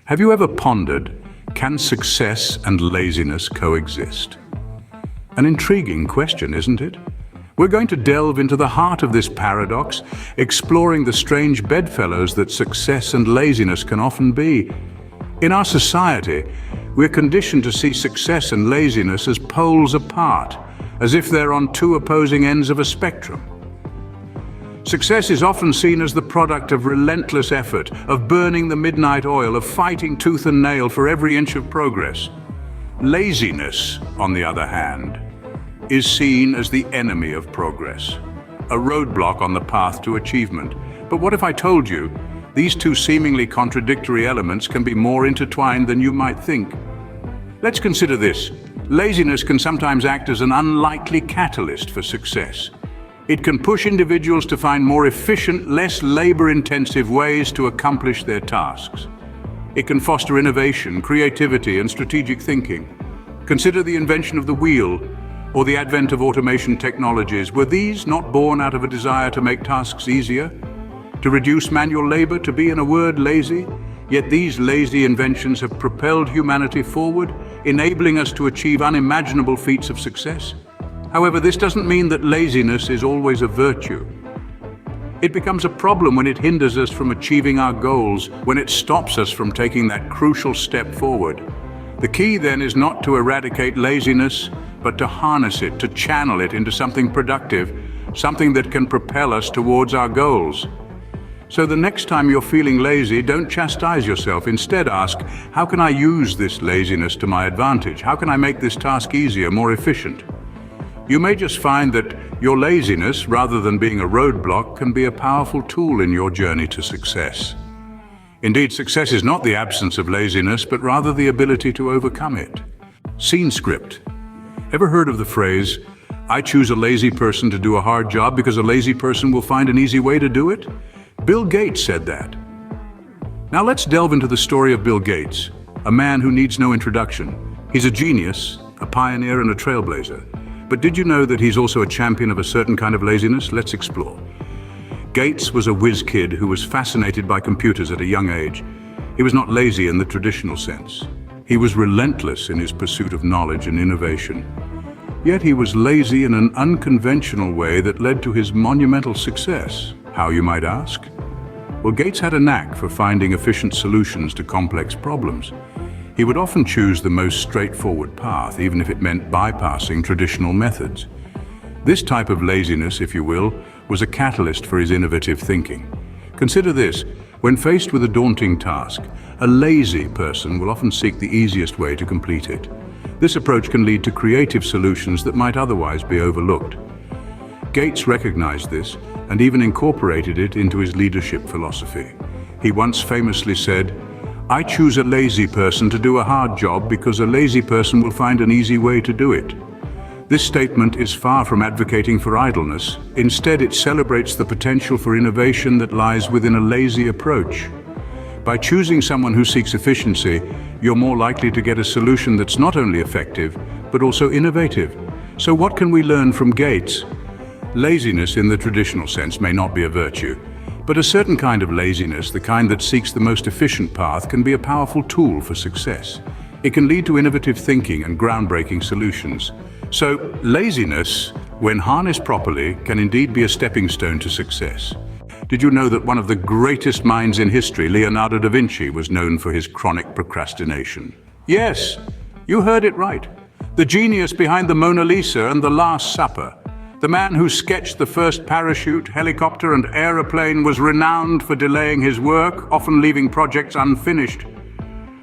Have you ever pondered, can success and laziness coexist? An intriguing question, isn't it? We're going to delve into the heart of this paradox, exploring the strange bedfellows that success and laziness can often be. In our society, we're conditioned to see success and laziness as poles apart, as if they're on two opposing ends of a spectrum. Success is often seen as the product of relentless effort, of burning the midnight oil, of fighting tooth and nail for every inch of progress. Laziness, on the other hand, is seen as the enemy of progress, a roadblock on the path to achievement. But what if I told you these two seemingly contradictory elements can be more intertwined than you might think? Let's consider this. Laziness can sometimes act as an unlikely catalyst for success. It can push individuals to find more efficient, less labor-intensive ways to accomplish their tasks. It can foster innovation, creativity, and strategic thinking. Consider the invention of the wheel or the advent of automation technologies. Were these not born out of a desire to make tasks easier, to reduce manual labor, to be, in a word, lazy? Yet these lazy inventions have propelled humanity forward, enabling us to achieve unimaginable feats of success. However, this doesn't mean that laziness is always a virtue. It becomes a problem when it hinders us from achieving our goals, when it stops us from taking that crucial step forward. The key then is not to eradicate laziness, but to harness it, to channel it into something productive, something that can propel us towards our goals. So the next time you're feeling lazy, don't chastise yourself. Instead, ask, how can I use this laziness to my advantage? How can I make this task easier, more efficient? You may just find that your laziness, rather than being a roadblock, can be a powerful tool in your journey to success. Indeed, success is not the absence of laziness, but rather the ability to overcome it. Scene script. Ever heard of the phrase, I choose a lazy person to do a hard job because a lazy person will find an easy way to do it? Bill Gates said that. Now let's delve into the story of Bill Gates, a man who needs no introduction. He's a genius, a pioneer, and a trailblazer. But did you know that he's also a champion of a certain kind of laziness? Let's explore. Gates was a whiz kid who was fascinated by computers at a young age. He was not lazy in the traditional sense. He was relentless in his pursuit of knowledge and innovation. Yet he was lazy in an unconventional way that led to his monumental success. How, you might ask? Well, Gates had a knack for finding efficient solutions to complex problems. He would often choose the most straightforward path, even if it meant bypassing traditional methods. This type of laziness, if you will, was a catalyst for his innovative thinking. Consider this: when faced with a daunting task, a lazy person will often seek the easiest way to complete it. This approach can lead to creative solutions that might otherwise be overlooked. Gates recognized this and even incorporated it into his leadership philosophy. He once famously said, I choose a lazy person to do a hard job because a lazy person will find an easy way to do it. This statement is far from advocating for idleness. Instead, it celebrates the potential for innovation that lies within a lazy approach. By choosing someone who seeks efficiency, you're more likely to get a solution that's not only effective, but also innovative. So what can we learn from Gates? Laziness in the traditional sense may not be a virtue, but a certain kind of laziness, the kind that seeks the most efficient path, can be a powerful tool for success. It can lead to innovative thinking and groundbreaking solutions. So, laziness, when harnessed properly, can indeed be a stepping stone to success. Did you know that one of the greatest minds in history, Leonardo da Vinci, was known for his chronic procrastination? Yes, you heard it right. The genius behind the Mona Lisa and the Last Supper. The man who sketched the first parachute, helicopter, and aeroplane was renowned for delaying his work, often leaving projects unfinished.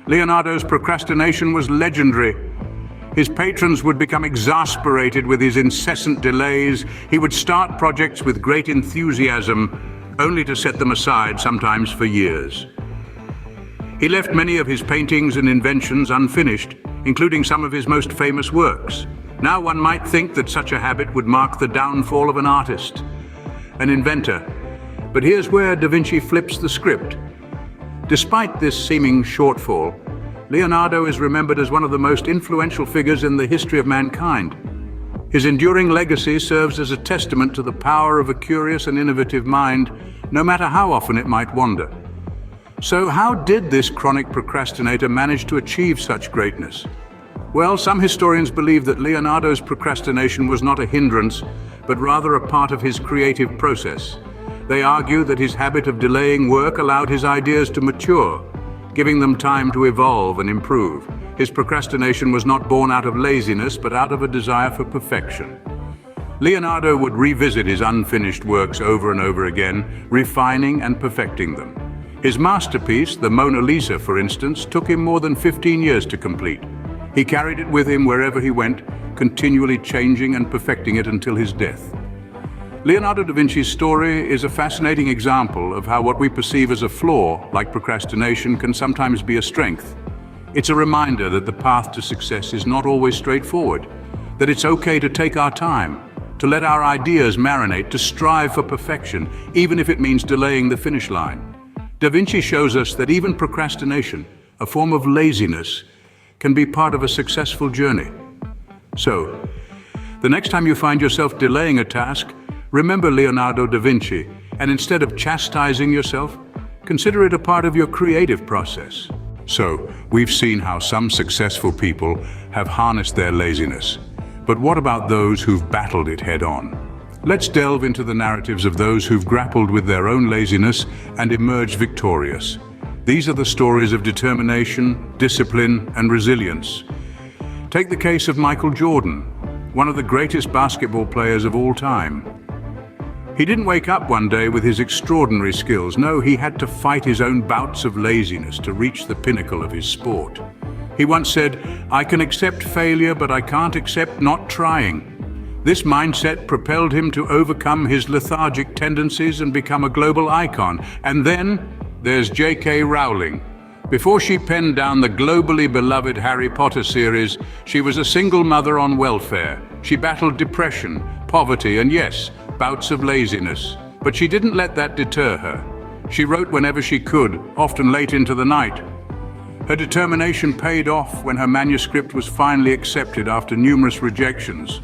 Leonardo's procrastination was legendary. His patrons would become exasperated with his incessant delays. He would start projects with great enthusiasm, only to set them aside, sometimes for years. He left many of his paintings and inventions unfinished, including some of his most famous works. Now one might think that such a habit would mark the downfall of an artist, an inventor. But here's where Da Vinci flips the script. Despite this seeming shortfall, Leonardo is remembered as one of the most influential figures in the history of mankind. His enduring legacy serves as a testament to the power of a curious and innovative mind, no matter how often it might wander. So how did this chronic procrastinator manage to achieve such greatness? Well, some historians believe that Leonardo's procrastination was not a hindrance, but rather a part of his creative process. They argue that his habit of delaying work allowed his ideas to mature, giving them time to evolve and improve. His procrastination was not born out of laziness, but out of a desire for perfection. Leonardo would revisit his unfinished works over and over again, refining and perfecting them. His masterpiece, the Mona Lisa, for instance, took him more than 15 years to complete. He carried it with him wherever he went, continually changing and perfecting it until his death. Leonardo da Vinci's story is a fascinating example of how what we perceive as a flaw, like procrastination, can sometimes be a strength. It's a reminder that the path to success is not always straightforward, that it's okay to take our time, to let our ideas marinate, to strive for perfection, even if it means delaying the finish line. Da Vinci shows us that even procrastination, a form of laziness, can be part of a successful journey. So, the next time you find yourself delaying a task, remember Leonardo da Vinci, and instead of chastising yourself, consider it a part of your creative process. So, we've seen how some successful people have harnessed their laziness. But what about those who've battled it head-on? Let's delve into the narratives of those who've grappled with their own laziness and emerged victorious. These are the stories of determination, discipline, and resilience. Take the case of Michael Jordan, one of the greatest basketball players of all time. He didn't wake up one day with his extraordinary skills. No, he had to fight his own bouts of laziness to reach the pinnacle of his sport. He once said, "I can accept failure, but I can't accept not trying." This mindset propelled him to overcome his lethargic tendencies and become a global icon. And then there's J.K. Rowling. Before she penned down the globally beloved Harry Potter series, she was a single mother on welfare. She battled depression, poverty, and yes, bouts of laziness. But she didn't let that deter her. She wrote whenever she could, often late into the night. Her determination paid off when her manuscript was finally accepted after numerous rejections.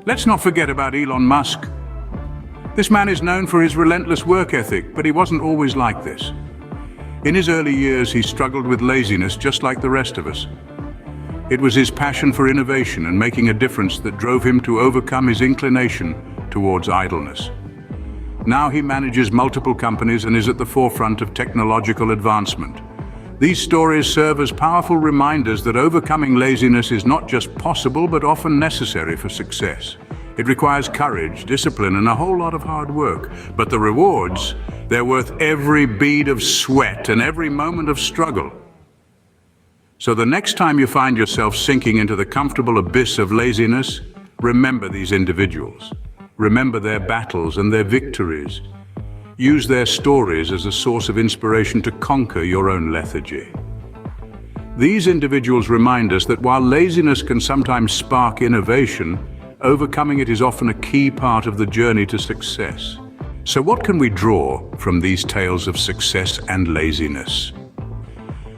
Let's not forget about Elon Musk. This man is known for his relentless work ethic, but he wasn't always like this. In his early years, he struggled with laziness just like the rest of us. It was his passion for innovation and making a difference that drove him to overcome his inclination towards idleness. Now he manages multiple companies and is at the forefront of technological advancement. These stories serve as powerful reminders that overcoming laziness is not just possible, but often necessary for success. It requires courage, discipline, and a whole lot of hard work. But the rewards, they're worth every bead of sweat and every moment of struggle. So the next time you find yourself sinking into the comfortable abyss of laziness, remember these individuals. Remember their battles and their victories. Use their stories as a source of inspiration to conquer your own lethargy. These individuals remind us that while laziness can sometimes spark innovation, overcoming it is often a key part of the journey to success. So what can we draw from these tales of success and laziness?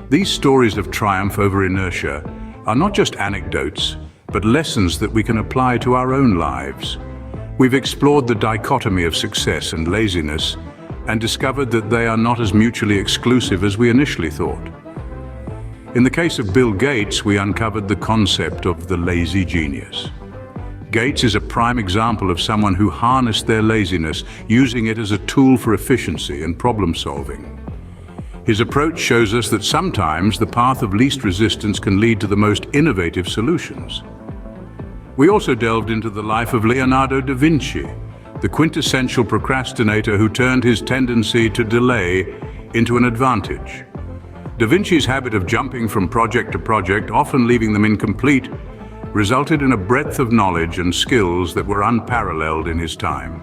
These stories of triumph over inertia are not just anecdotes, but lessons that we can apply to our own lives. We've explored the dichotomy of success and laziness and discovered that they are not as mutually exclusive as we initially thought. In the case of Bill Gates, we uncovered the concept of the lazy genius. Gates is a prime example of someone who harnessed their laziness, using it as a tool for efficiency and problem solving. His approach shows us that sometimes the path of least resistance can lead to the most innovative solutions. We also delved into the life of Leonardo da Vinci, the quintessential procrastinator who turned his tendency to delay into an advantage. Da Vinci's habit of jumping from project to project, often leaving them incomplete, resulted in a breadth of knowledge and skills that were unparalleled in his time.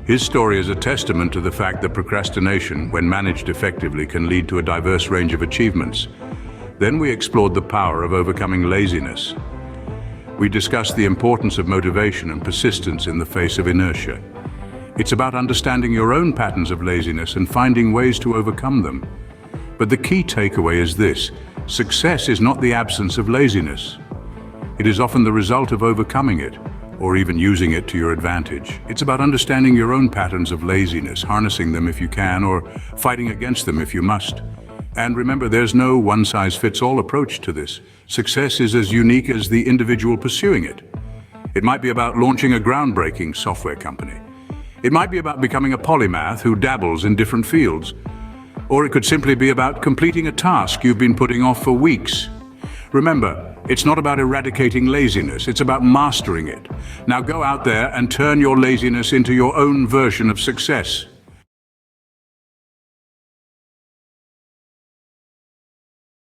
His story is a testament to the fact that procrastination, when managed effectively, can lead to a diverse range of achievements. Then we explored the power of overcoming laziness. We discussed the importance of motivation and persistence in the face of inertia. It's about understanding your own patterns of laziness and finding ways to overcome them. But the key takeaway is this: success is not the absence of laziness. It is often the result of overcoming it, or even using it to your advantage. It's about understanding your own patterns of laziness, harnessing them if you can, or fighting against them if you must. And remember, there's no one-size-fits-all approach to this. Success is as unique as the individual pursuing it. It might be about launching a groundbreaking software company. It might be about becoming a polymath who dabbles in different fields. Or it could simply be about completing a task you've been putting off for weeks. Remember, it's not about eradicating laziness, it's about mastering it. Now go out there and turn your laziness into your own version of success.